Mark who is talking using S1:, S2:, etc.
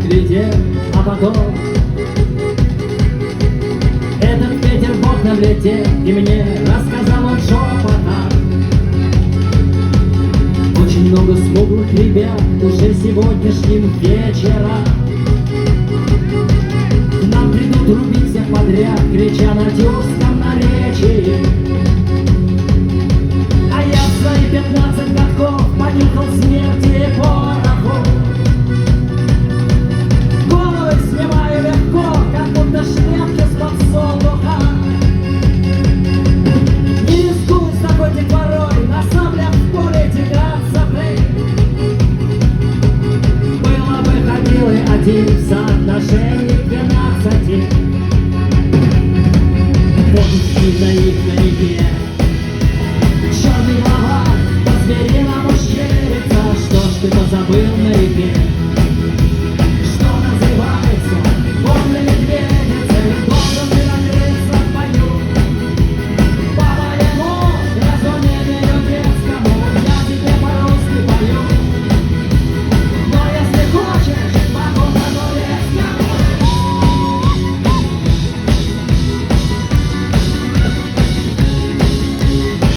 S1: летел, а потом этот ветер в окна влетел, и мне рассказал он шепотом. Очень много смуглых ребят уже сегодняшним вечером к нам придут рубить всех подряд, крича на тюркском наречии. А я в свои 15 годков понюхал смерти и пороху. Головы снимаю легко, как будто шляпки с подсолнуха. Не рискуй с такой детворой, на саблях в поле тягаться, было бы ходил и один в соотношении 12. Вот на их на реке черный глава по-звериному щерится. Что ж ты позабыл на реке?